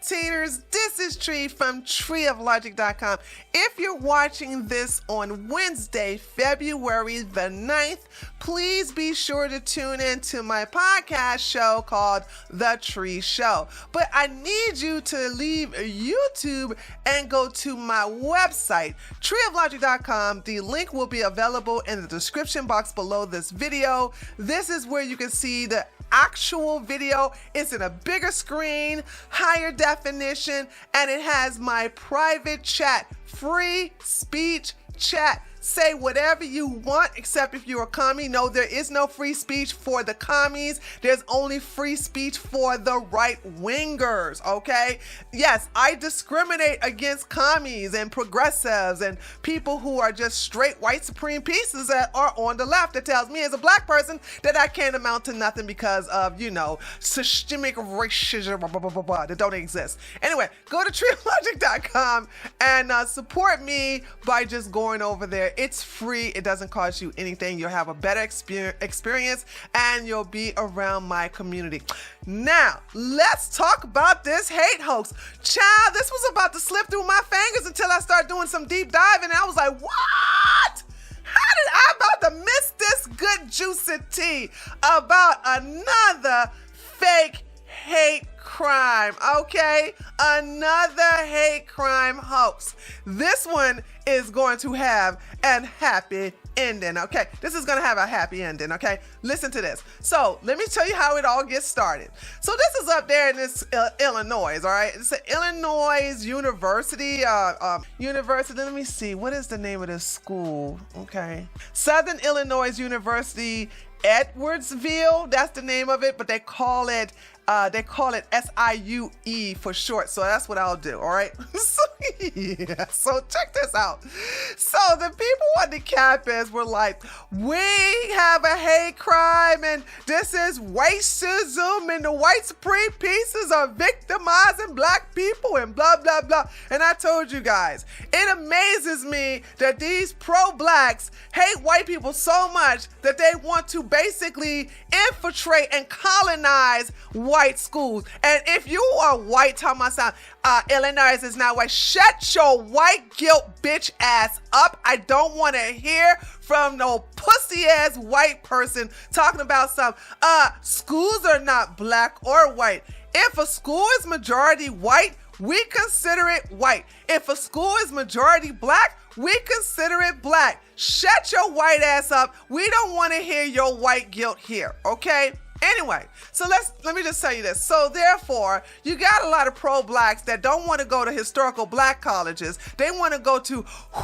spectators, this is Tree from treeoflogic.com. If you're watching this on Wednesday, February the 9th, please be sure to tune in to my podcast show called The Tree Show. But I need you to leave YouTube and go to my website, treeoflogic.com. The link will be available in the description box below this video. This is where you can see the actual video. It's in a bigger screen, higher definition, and it has my private chat, free speech chat. Say whatever you want, except if you're a commie. No, there is no free speech for the commies. There's only free speech for the right-wingers, okay? Yes, I discriminate against commies and progressives and people who are just straight white supreme pieces that are on the left. That tells me as a black person that I can't amount to nothing because of, you know, systemic racism, blah, blah, blah, blah, blah, that don't exist. Anyway, go to treeoflogic.com and support me by just going over there. It's free. It doesn't cost you anything. You'll have a better experience and you'll be around my community. Now, let's talk about this hate hoax. Child, this was about to slip through my fingers until I started doing some deep diving and I was like, what? How did I about to miss this good juicy tea about another fake hate crime, okay? Another hate crime hoax. This one is going to have a happy ending, okay? This is going to have a happy ending, okay? Listen to this. So let me tell you how it all gets started. So this is up there in this Illinois, all right? It's an Illinois University. University. Let me see. What is the name of this school? Okay. Southern Illinois University, Edwardsville. That's the name of it, but they call it SIUE for short. So that's what I'll do. All right. So check this out. So the people on the campus were like, we have a hate crime and this is racism and the white supreme pieces are victimizing black people and blah, blah, blah. And I told you guys, it amazes me that these pro-blacks hate white people so much that they want to basically infiltrate and colonize white schools. And if you are white, tell my son, Illinois is not white. Shut your white guilt bitch ass up. I don't want to hear from no pussy ass white person talking about some schools are not black or white. If a school is majority white, we consider it white. If a school is majority black, we consider it black. Shut your white ass up. We don't want to hear your white guilt here, okay? Anyway, so let me just tell you this. So therefore, you got a lot of pro-blacks that don't want to go to historical black colleges. They want to go to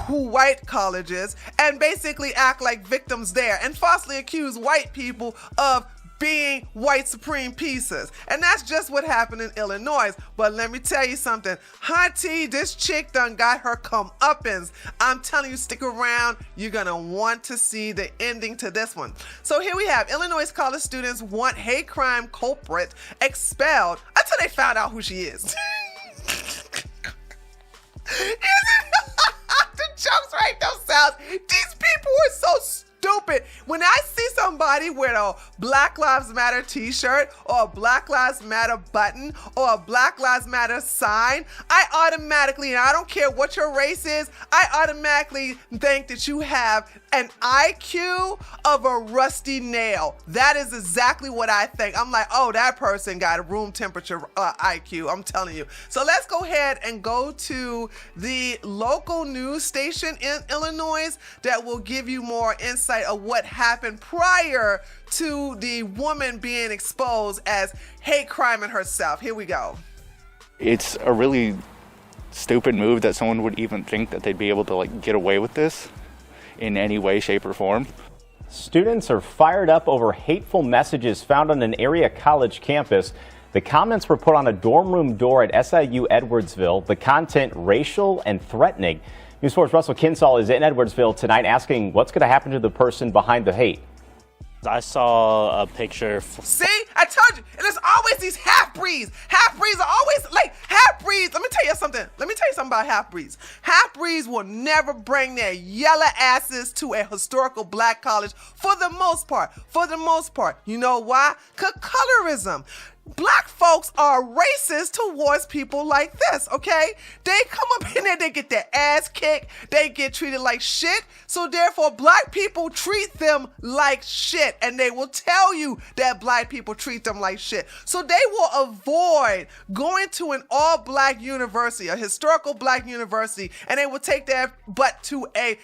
white colleges and basically act like victims there and falsely accuse white people of being white supreme pieces. And that's just what happened in Illinois. But let me tell you something. Hunty, this chick done got her comeuppance. I'm telling you, stick around. You're going to want to see the ending to this one. So here we have Illinois college students want hate crime culprit expelled until they found out who she is. The jokes write themselves. These people are so stupid. When I see somebody with a Black Lives Matter t-shirt or a Black Lives Matter button or a Black Lives Matter sign, I automatically, and I don't care what your race is, I automatically think that you have an IQ of a rusty nail. That is exactly what I think. I'm like, oh, that person got a room temperature IQ. I'm telling you. So let's go ahead and go to the local news station in Illinois that will give you more insight of what happened prior to the woman being exposed as hate criming herself. Here we go. It's a really stupid move that someone would even think that they'd be able to like get away with this in any way, shape, or form. Students are fired up over hateful messages found on an area college campus. The comments were put on a dorm room door at SIU Edwardsville. The content racial and threatening. News 4's Russell Kinsall is in Edwardsville tonight asking what's going to happen to the person behind the hate. I saw a picture. See, I told you, and there's always these half-breeds. Half-breeds are always like half-breeds. Let me tell you something about half-breeds. Half-breeds will never bring their yellow asses to a historical black college for the most part. You know why? 'Cause colorism. Black folks are racist towards people like this, okay? They come up in there, they get their ass kicked, they get treated like shit, so therefore black people treat them like shit, and they will tell you that black people treat them like shit. So they will avoid going to an all-black university, a historical black university, and they will take their butt to a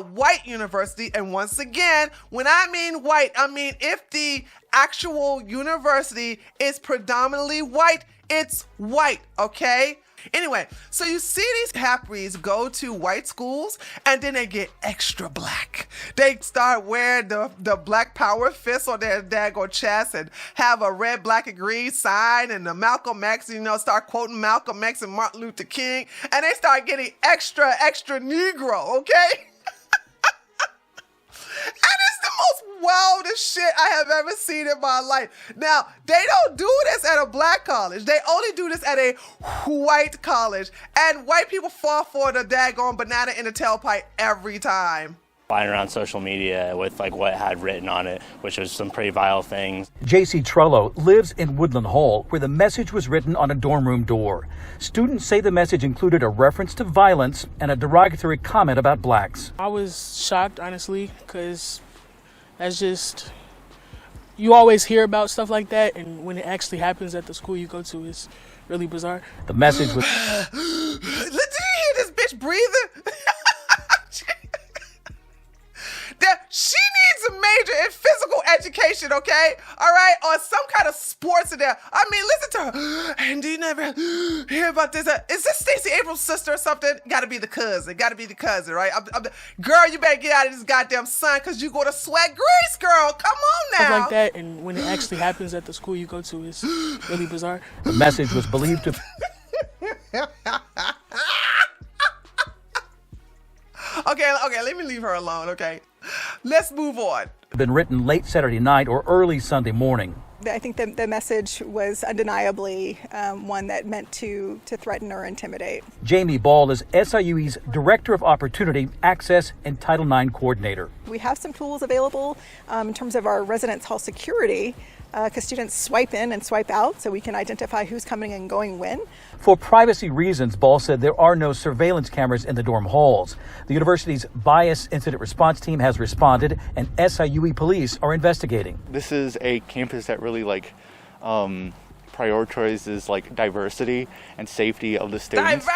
white university. And once again, when I mean white, I mean if the actual university is predominantly white, it's white, okay? Anyway, so you see these half-breeds go to white schools and then they get extra black. They start wearing the black power fist on their daggone chest and have a red, black, and green sign and the Malcolm X, start quoting Malcolm X and Martin Luther King, and they start getting extra Negro, okay? And it's the most wildest shit I have ever seen in my life. Now, they don't do this at a black college. They only do this at a white college. And white people fall for the daggone banana in the tailpipe every time. Flying around social media with like what it had written on it, which was some pretty vile things. J.C. Trello lives in Woodland Hall, where the message was written on a dorm room door. Students say the message included a reference to violence and a derogatory comment about blacks. I was shocked, honestly, because that's just, you always hear about stuff like that, and when it actually happens at the school you go to, it's really bizarre. The message was... Did you hear this bitch breathing? She needs a major in physical education, okay? All right? Or some kind of sports in there. I mean, listen to her. And do you never hear about this? Is this Stacey Abrams' sister or something? Gotta be the cousin. Right? Girl, you better get out of this goddamn sun because you go to sweat grease, girl. Come on now. Stuff like that, and when it actually happens at the school you go to, it's really bizarre. The message was believed to... Okay, let me leave her alone, okay? Let's move on. Been written late Saturday night or early Sunday morning. I think the message was undeniably one that meant to threaten or intimidate. Jamie Ball is SIUE's Director of Opportunity, Access, and Title IX Coordinator. We have some tools available in terms of our residence hall security, because students swipe in and swipe out, so we can identify who's coming and going when. For privacy reasons, Ball said there are no surveillance cameras in the dorm halls. The university's bias incident response team has responded, and SIUE police are investigating. This is a campus that really prioritizes diversity and safety of the students.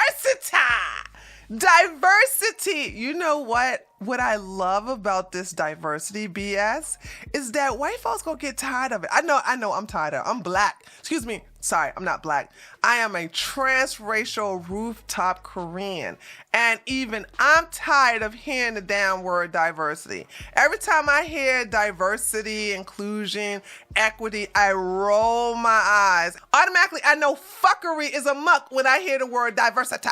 Diversity. You know what? What I love about this diversity BS is that white folks gonna get tired of it. I know I'm tired of it. I'm black. Excuse me. Sorry, I'm not black. I am a transracial rooftop Korean. And even I'm tired of hearing the damn word diversity. Every time I hear diversity, inclusion, equity, I roll my eyes. Automatically, I know fuckery is a muck when I hear the word diversity.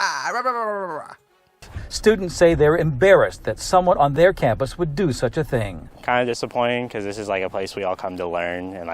Students say they're embarrassed that someone on their campus would do such a thing. Kind of disappointing because this is a place we all come to learn and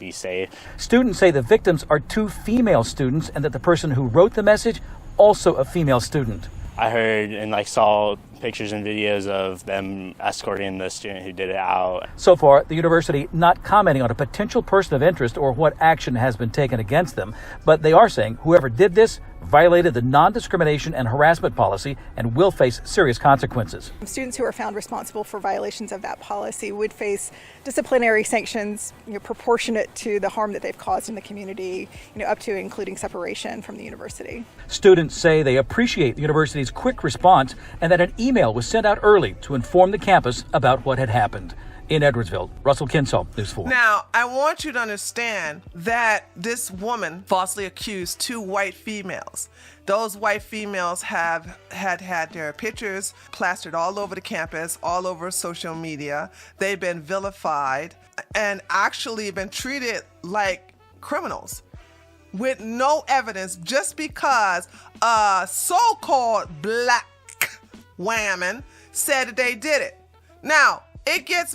be safe. Students say the victims are two female students and that the person who wrote the message also a female student. I heard and saw pictures and videos of them escorting the student who did it out. So far, the university not commenting on a potential person of interest or what action has been taken against them, but they are saying whoever did this violated the non-discrimination and harassment policy and will face serious consequences. Students who are found responsible for violations of that policy would face disciplinary sanctions, proportionate to the harm that they've caused in the community, up to including separation from the university. Students say they appreciate the university's quick response and that an email was sent out early to inform the campus about what had happened. In Edwardsville, Russell Kinsall, News 4. Now, I want you to understand that this woman falsely accused two white females. Those white females have had their pictures plastered all over the campus, all over social media. They've been vilified and actually been treated like criminals with no evidence just because a so-called black woman said that they did it. Now, it gets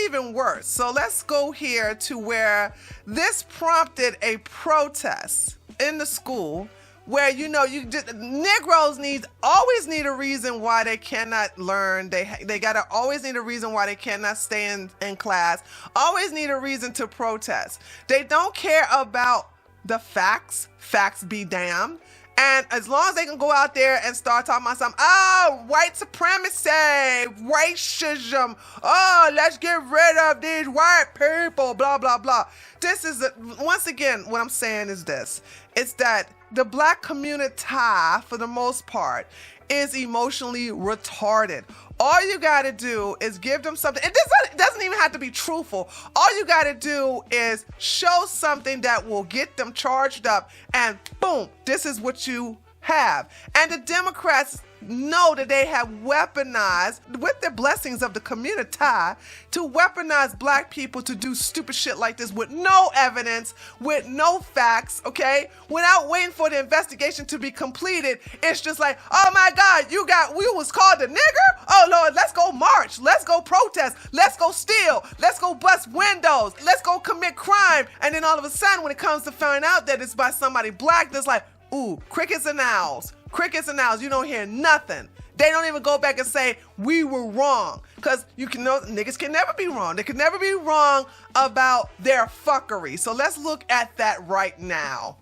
even worse. So let's go here to where this prompted a protest in the school where, you know, Negroes always need a reason why they cannot learn. They gotta always need a reason why they cannot stay in class. Always need a reason to protest. They don't care about the facts. Facts be damned. And as long as they can go out there and start talking about something, oh, white supremacy, racism, oh, let's get rid of these white people, blah, blah, blah. This is, once again, what I'm saying is this. It's that the black community, for the most part, is emotionally retarded. All you gotta do is give them something. It doesn't even have to be truthful. All you gotta do is show something that will get them charged up, and boom, this is what you have. And the Democrats know that they have weaponized, with the blessings of the community, to weaponize black people to do stupid shit like this with no evidence, with no facts, okay? Without waiting for the investigation to be completed. It's just like, oh my God, we was called a nigger? Oh Lord, let's go march, let's go protest, let's go steal, let's go bust windows, let's go commit crime. And then all of a sudden, when it comes to find out that it's by somebody black, that's like, ooh, crickets and owls. Crickets and owls, you don't hear nothing. They don't even go back and say, we were wrong. Because niggas can never be wrong. They can never be wrong about their fuckery. So let's look at that right now.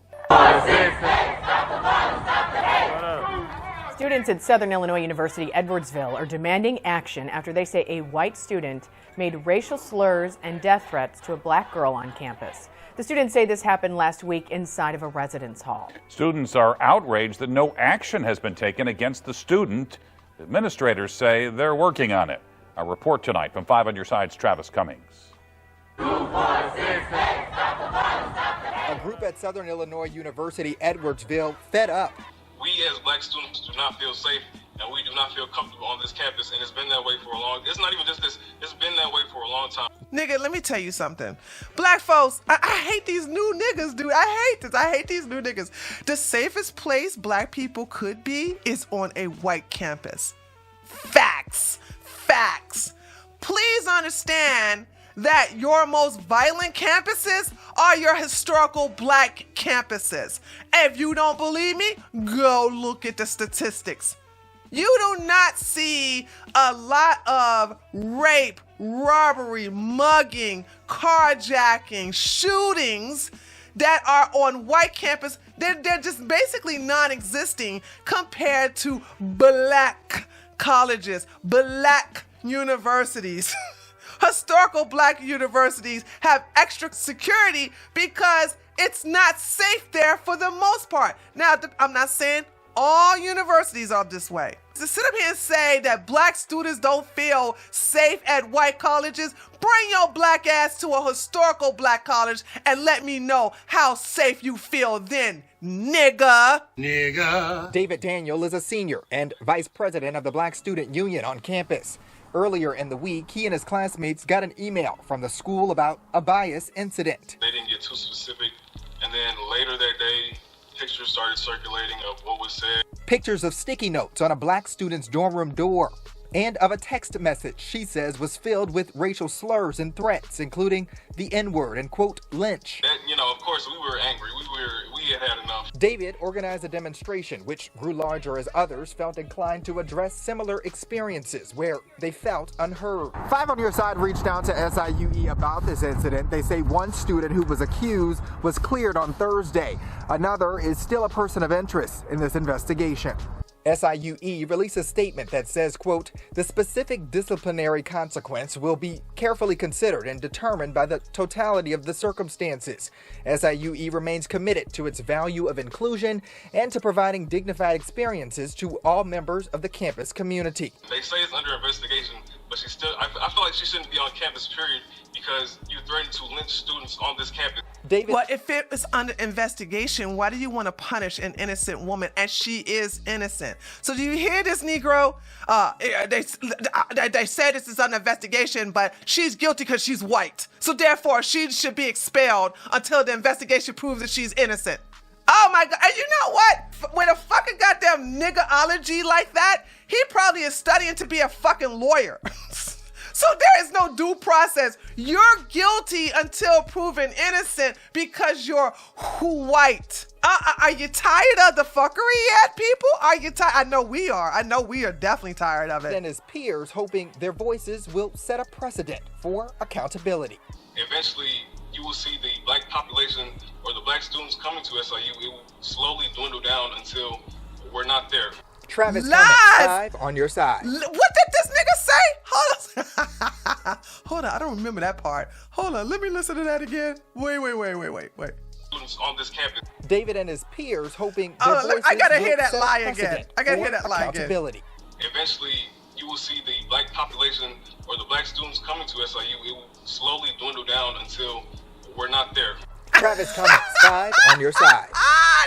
Students at Southern Illinois University Edwardsville are demanding action after they say a white student made racial slurs and death threats to a black girl on campus. The students say this happened last week inside of a residence hall. Students are outraged that no action has been taken against the student. Administrators say they're working on it. Our report tonight from 5 on Your Side's Travis Cummings. A group at Southern Illinois University Edwardsville fed up. We as black students do not feel safe and we do not feel comfortable on this campus, and it's been that way for a long, it's not even just this, it's been that way for a long time. Nigga, let me tell you something. Black folks, I hate these new niggas, dude. I hate this. I hate these new niggas. The safest place black people could be is on a white campus. Facts. Facts. Please understand that your most violent campuses are your historical black campuses. If you don't believe me, go look at the statistics. You do not see a lot of rape, robbery, mugging, carjacking, shootings that are on white campus. They're just basically non-existing compared to black colleges, black universities. Historical black universities have extra security because it's not safe there for the most part. Now, I'm not saying all universities are this way. To sit up here and say that black students don't feel safe at white colleges, bring your black ass to a historical black college and let me know how safe you feel then, nigga. David Daniel is a senior and vice president of the Black Student Union on campus. Earlier in the week, he and his classmates got an email from the school about a bias incident. They didn't get too specific, and then later that day, pictures started circulating of what was said. Pictures of sticky notes on a black student's dorm room door, and of a text message she says was filled with racial slurs and threats, including the N-word and, quote, lynch. And, of course, we were angry. We had enough. David organized a demonstration, which grew larger as others felt inclined to address similar experiences where they felt unheard. 5 on Your Side reached out to SIUE about this incident. They say one student who was accused was cleared on Thursday. Another is still a person of interest in this investigation. SIUE released a statement that says, quote, the specific disciplinary consequence will be carefully considered and determined by the totality of the circumstances. SIUE remains committed to its value of inclusion and to providing dignified experiences to all members of the campus community. They say it's under investigation, but she still, I feel like she shouldn't be on campus, period, because you threatened to lynch students on this campus. David, well, if it was under investigation, why do you want to punish an innocent woman? And she is innocent. So do you hear this, Negro? They say this is under investigation, but she's guilty because she's white. So therefore, she should be expelled until the investigation proves that she's innocent. Oh my God. And you know what? With a fucking goddamn niggerology like that, he probably is studying to be a fucking lawyer. So there is no due process. You're guilty until proven innocent because you're white. Are you tired of the fuckery yet, people? Are you tired? I know we are. I know we are definitely tired of it. And his peers hoping their voices will set a precedent for accountability. Eventually, you will see the black population or the black students coming to SIU. It will slowly dwindle down until we're not there. Travis Lies! Cummings, 5 on your side. What did this nigga say? Hold on. Hold on. I don't remember that part. Hold on. Let me listen to that again. Wait. Students on this campus. David and his peers hoping their voices I gotta will hear that set a lie again. precedent I gotta for hear that lie again. accountability. Eventually, you will see the black population or the black students coming to SIU. It will slowly dwindle down until we're not there. Travis Cummings, 5 on your side.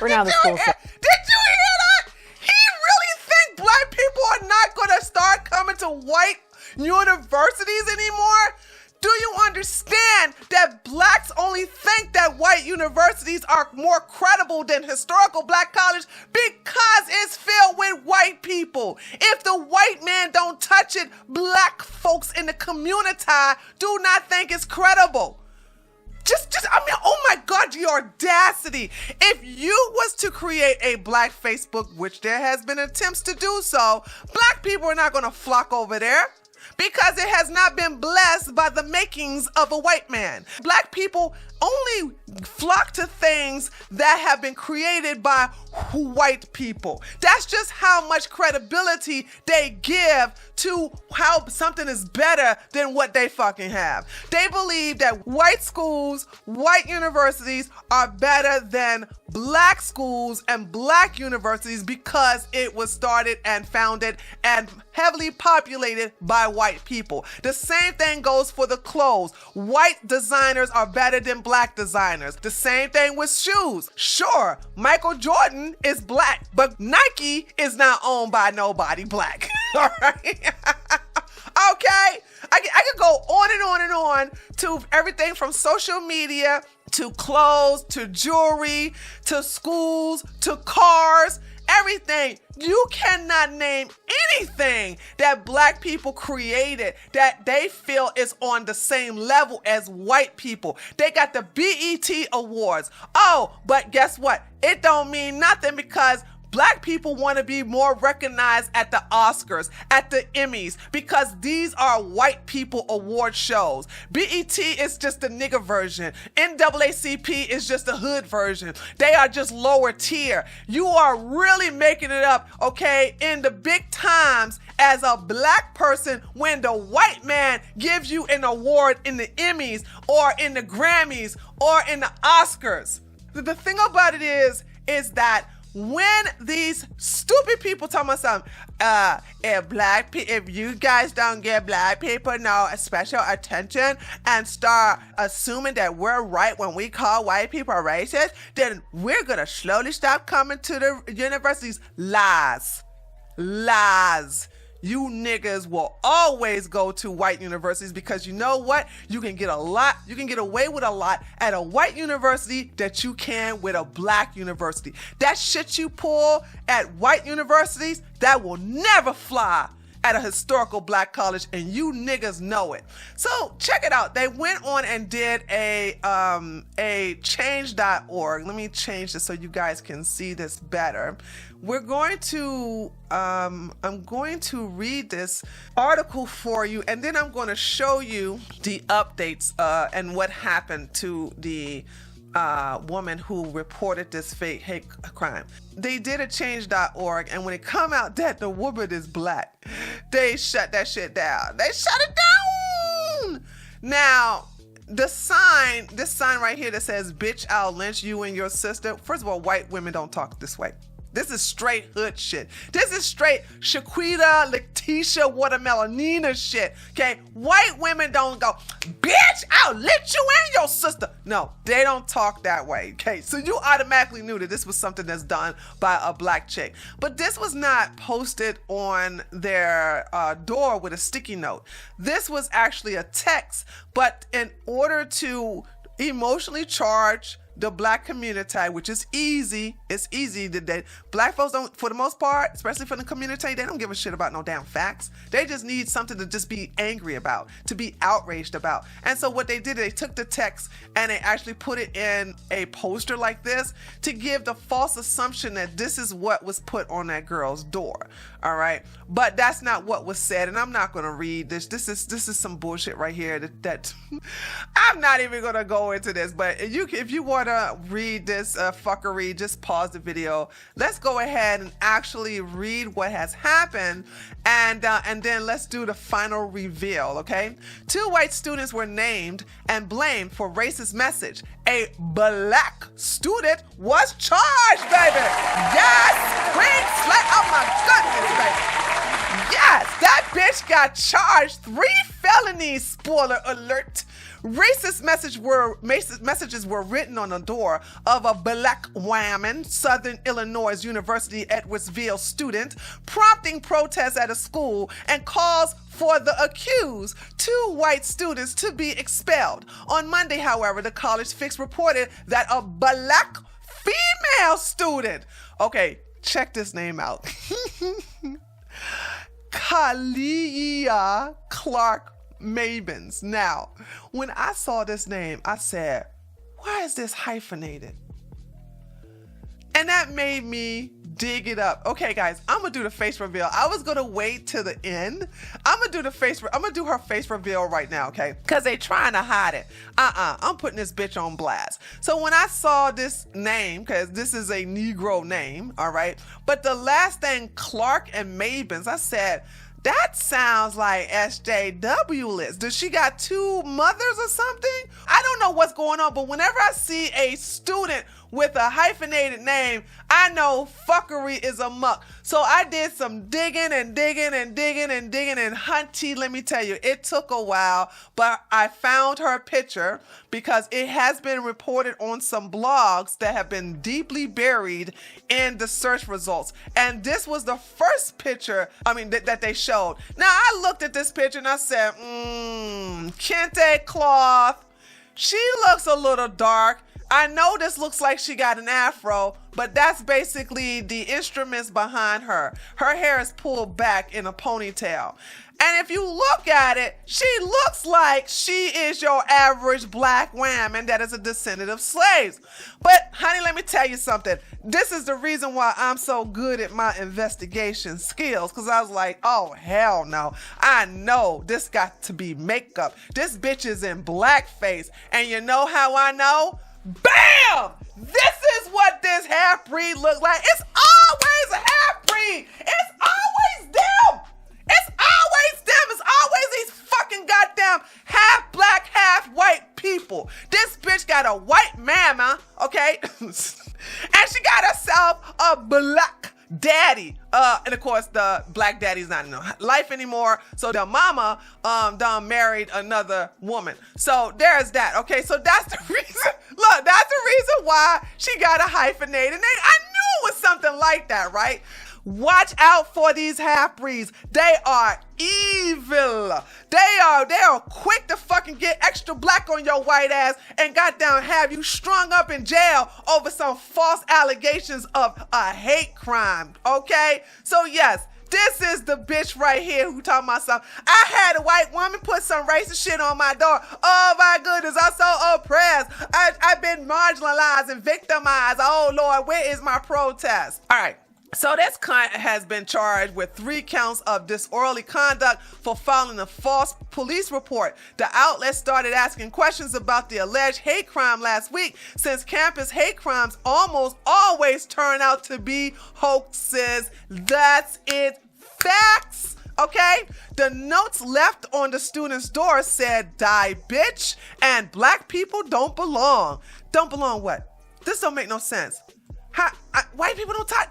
For now, the school said. Did you hear that? He really think black people are not going to start coming to white universities anymore? Do you understand that blacks only think that white universities are more credible than historical black college because it's filled with white people? If the white man don't touch it, black folks in the community do not think it's credible. Oh my God, the audacity. If you was to create a black Facebook, which there has been attempts to do so, black people are not going to flock over there because it has not been blessed by the makings of a white man. Black people only flock to things that have been created by white people. That's just how much credibility they give to how something is better than what they fucking have. They believe that white schools, white universities are better than black schools and black universities because it was started and founded and heavily populated by white people. The same thing goes for the clothes. White designers are better than black designers. The same thing with shoes. Sure, Michael Jordan is black, but Nike is not owned by nobody black. All right? Okay? I could go on and on and on to everything from social media to clothes to jewelry to schools to cars. Everything. You cannot name anything that black people created that they feel is on the same level as white people. They got the BET Awards. Oh, but guess what? It don't mean nothing because black people want to be more recognized at the Oscars, at the Emmys, because these are white people award shows. BET is just the nigga version. NAACP is just the hood version. They are just lower tier. You are really making it up, okay, in the big times as a black person when the white man gives you an award in the Emmys or in the Grammys or in the Oscars. The thing about it is that when these stupid people tell me something, if you guys don't give black people no special attention and start assuming that we're right when we call white people racist, then we're gonna slowly stop coming to the universities. Lies. You niggas will always go to white universities because you know what? You can get away with a lot at a white university that you can with a black university. That shit you pull at white universities, that will never fly at a historical black college, and you niggas know it. So check it out. They went on and did a change.org. Let me change this so you guys can see this better. We're going to, I'm going to read this article for you, and then I'm going to show you the updates and what happened to the woman who reported this fake hate crime. They did a change.org, and when it come out that the woman is black, they shut that shit down. They shut it down. Now, this sign right here that says, bitch, I'll lynch you and your sister. First of all, white women don't talk this way. This is straight hood shit. This is straight Shaquita, Letitia, Watermelonina shit. Okay? White women don't go, bitch, I'll let you and your sister. No, they don't talk that way. Okay? So you automatically knew that this was something that's done by a black chick. But this was not posted on their door with a sticky note. This was actually a text, but in order to emotionally charge the black community, which is easy. It's easy today. Black folks don't, for the most part, especially for the community, they don't give a shit about no damn facts. They just need something to just be angry about, to be outraged about. And so what they did, they took the text and they actually put it in a poster like this to give the false assumption that this is what was put on that girl's door. All right. But that's not what was said. And I'm not going to read this. This is some bullshit right here that I'm not even going to go into this. But if you want to read this fuckery, just pause the video. Let's go ahead and actually read what has happened. And then let's do the final reveal. OK, 2 white students were named and blamed for racist message. A black student was charged, baby. Yes. Green flag. Oh my goodness, baby. Yes, that bitch got charged 3 felonies, spoiler alert. Racist messages were written on the door of a black woman, Southern Illinois University Edwardsville student, prompting protests at a school and calls for the accused 2 white students to be expelled. On Monday, however, the college fix reported that a black female student, okay, check this name out. Kalia Clark-Mabins. Now, when I saw this name, I said, why is this hyphenated? And that made me dig it up. Okay, guys, I'm gonna do the face reveal. I was gonna wait till the end. I'm gonna do her face reveal right now, okay? Because they trying to hide it. I'm putting this bitch on blast. So when I saw this name, because this is a Negro name, all right? But the last thing, Clark and Mabins, I said, that sounds like SJW list. Does she got 2 mothers or something? I don't know what's going on, but whenever I see a student with a hyphenated name, I know fuckery is amok. So I did some digging and hunty, let me tell you, it took a while, but I found her picture because it has been reported on some blogs that have been deeply buried in the search results. And this was the first picture, that they showed. Now I looked at this picture and I said, kente cloth. She looks a little dark. I know this looks like she got an afro, but that's basically the instruments behind her. Her hair is pulled back in a ponytail. And if you look at it, she looks like she is your average black woman that is a descendant of slaves. But honey, let me tell you something. This is the reason why I'm so good at my investigation skills, because I was like, oh, hell no. I know this got to be makeup. This bitch is in blackface. And you know how I know? Bam! This is what this half-breed looks like. It's always a half-breed. It's always them. It's always them. It's always these fucking goddamn half-black, half-white people. This bitch got a white mama, okay? And she got herself a black daddy. And of course, the black daddy's not in life anymore. So the mama done married another woman. So there's that. Okay, so that's the reason. Look, that's the reason why she got a hyphenated name. I knew it was something like that, right? Watch out for these half-breeds. They are evil. They are quick to fucking get extra black on your white ass and goddamn have you strung up in jail over some false allegations of a hate crime. Okay? So yes, this is the bitch right here who talking about something. I had a white woman put some racist shit on my door. Oh my goodness, I'm so oppressed. I've been marginalized and victimized. Oh Lord, where is my protest? All right. So this cunt has been charged with 3 counts of disorderly conduct for filing a false police report. The outlet started asking questions about the alleged hate crime last week, since campus hate crimes almost always turn out to be hoaxes. That's it. Facts. Okay? The notes left on the student's door said, "Die, bitch," and black people don't belong. Don't belong what? This don't make no sense. White people don't talk.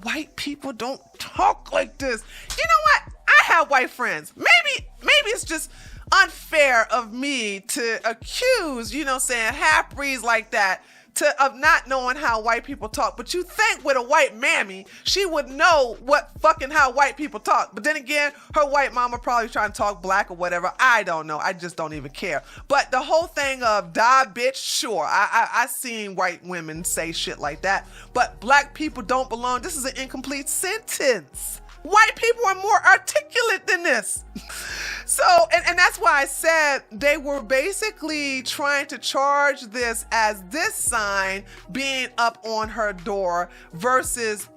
White people don't talk like this. You know what? I have white friends. Maybe it's just unfair of me to accuse, half-breeds like that of not knowing how white people talk. But you think with a white mammy, she would know how white people talk. But then again, her white mama probably trying to talk black or whatever. I don't know. I just don't even care. But the whole thing of die bitch, sure. I seen white women say shit like that. But black people don't belong. This is an incomplete sentence. White people are more articulate than this. So, and that's why I said they were basically trying to charge this as this sign being up on her door versus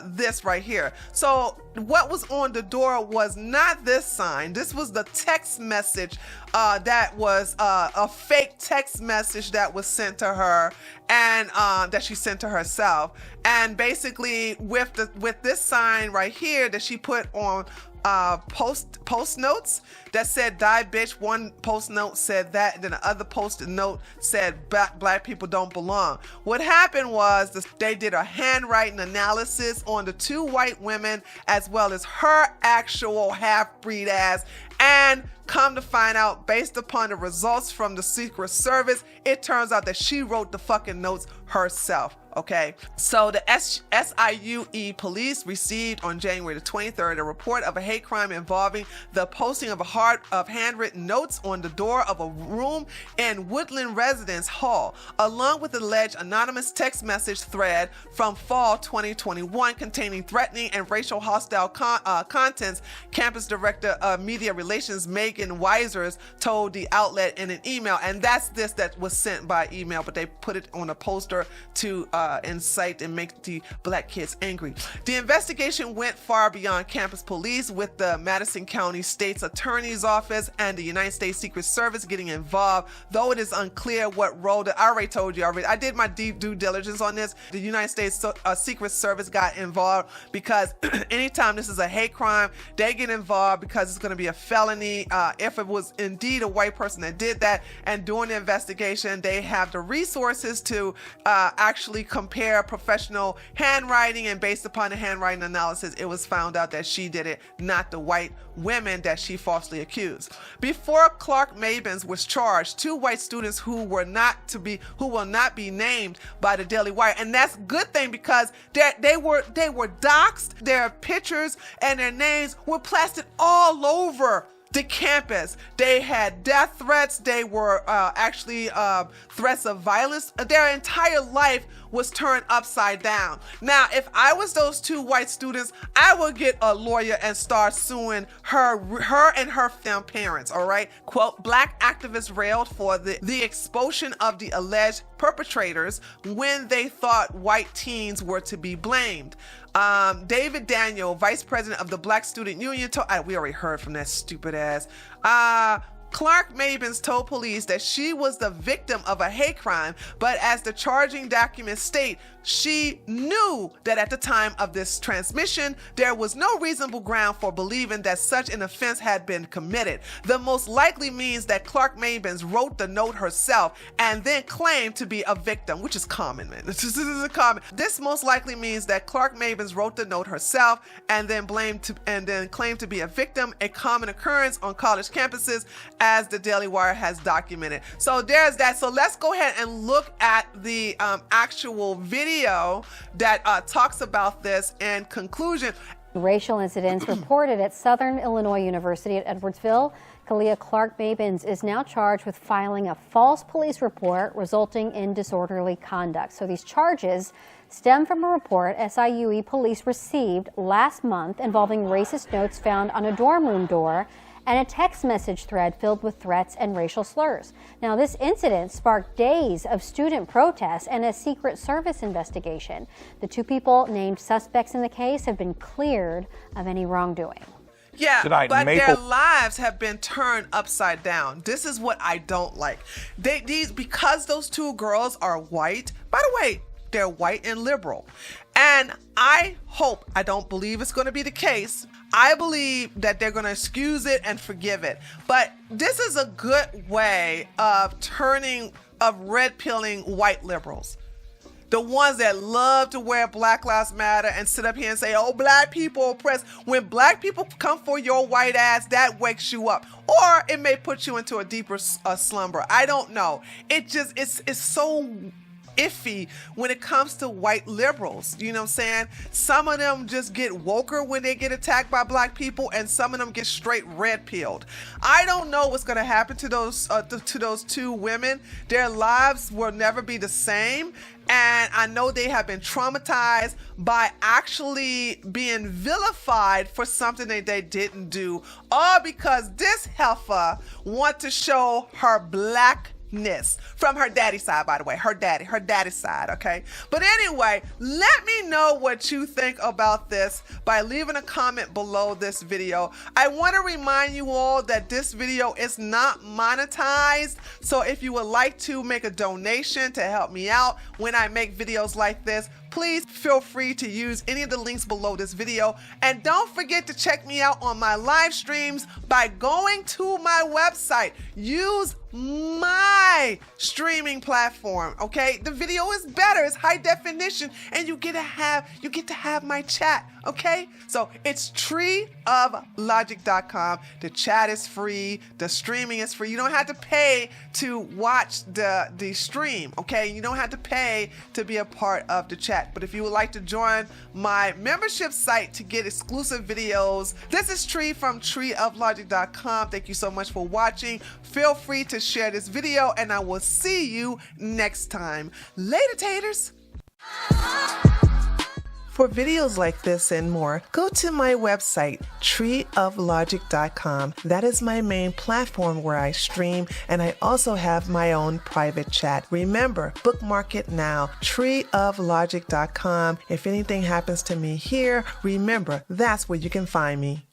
this right here. So what was on the door was not this sign. This was the text message that was a fake text message that was sent to her and that she sent to herself. And basically with this sign right here that she put on post notes that said die bitch. One post note said that, and then the other post note said black people don't belong. What happened was they did a handwriting analysis on the two white women as well as her actual half-breed ass, and come to find out, based upon the results from the Secret Service, it turns out that she wrote the fucking notes herself. Okay, so the SIUE police received on January the 23rd a report of a hate crime involving the posting of handwritten notes on the door of a room in Woodland Residence Hall, along with alleged anonymous text message thread from fall 2021 containing threatening and racial hostile contents. Campus Director of Media Relations Megan Weisers told the outlet in an email, and that's this that was sent by email, but they put it on a poster to incite and make the black kids angry. The investigation went far beyond campus police, with the Madison County State's Attorney's Office and the United States Secret Service getting involved, though it is unclear what role I already told you already. I did my deep due diligence on this. The United States Secret Service got involved because anytime this is a hate crime, they get involved because it's going to be a felony if it was indeed a white person that did that. And during the investigation, they have the resources to actually compare professional handwriting, and based upon the handwriting analysis, it was found out that she did it, not the white women that she falsely accused. Before Clark-Mabins was charged, two white students who will not be named by the Daily Wire, and that's a good thing because they were doxxed. Their pictures and their names were plastered all over the campus. They had death threats. They were actually threats of violence. Their entire life was turned upside down. Now, if I was those two white students, I would get a lawyer and start suing her and her parents, all right? Quote, black activists railed for the expulsion of the alleged perpetrators when they thought white teens were to be blamed. David Daniel, vice president of the Black Student Union, we already heard from that stupid ass. Clark-Mabins told police that she was the victim of a hate crime, but as the charging documents state, she knew that at the time of this transmission, there was no reasonable ground for believing that such an offense had been committed. The most likely means that Clark-Mabins wrote the note herself and then claimed to be a victim, which is common, man. This is common. This most likely means that Clark-Mabins wrote the note herself and then claimed to be a victim, a common occurrence on college campuses, as the Daily Wire has documented. So there's that. So let's go ahead and look at the actual video that talks about this in conclusion. Racial incidents reported at Southern Illinois University at Edwardsville. Kalia Clark-Mabins is now charged with filing a false police report resulting in disorderly conduct. So these charges stem from a report SIUE police received last month involving racist notes found on a dorm room door and a text message thread filled with threats and racial slurs. Now, this incident sparked days of student protests and a Secret Service investigation. The two people named suspects in the case have been cleared of any wrongdoing. Yeah, but their lives have been turned upside down. This is what I don't like. Because those two girls are white, by the way, they're white and liberal. And I don't believe it's going to be the case. I believe that they're going to excuse it and forgive it. But this is a good way of red pilling white liberals. The ones that love to wear Black Lives Matter and sit up here and say, oh, black people oppressed. When black people come for your white ass, that wakes you up. Or it may put you into a deeper slumber. I don't know. It's so iffy when it comes to white liberals. You know what I'm saying? Some of them just get woker when they get attacked by black people, and some of them get straight red pilled. I don't know what's going to happen to those two women. Their lives will never be the same. And I know they have been traumatized by actually being vilified for something that they didn't do, all because this heifer want to show her blackness from her daddy's side, by the way, her daddy's side, okay? But anyway, let me know what you think about this by leaving a comment below this video. I want to remind you all that this video is not monetized, so if you would like to make a donation to help me out when I make videos like this, please feel free to use any of the links below this video. And don't forget to check me out on my live streams by going to my website. Use my streaming platform, okay? The video is better, it's high definition, and you get to have my chat, okay? So it's treeoflogic.com. The chat is free, the streaming is free. You don't have to pay to watch the stream, okay? You don't have to pay to be a part of the chat. But if you would like to join my membership site to get exclusive videos, this is Tree from treeoflogic.com. Thank you so much for watching. Feel free to share this video, and I will see you next time. Later, taters. For videos like this and more, go to my website, treeoflogic.com. That is my main platform where I stream, and I also have my own private chat. Remember, bookmark it now, treeoflogic.com. If anything happens to me here, remember, that's where you can find me.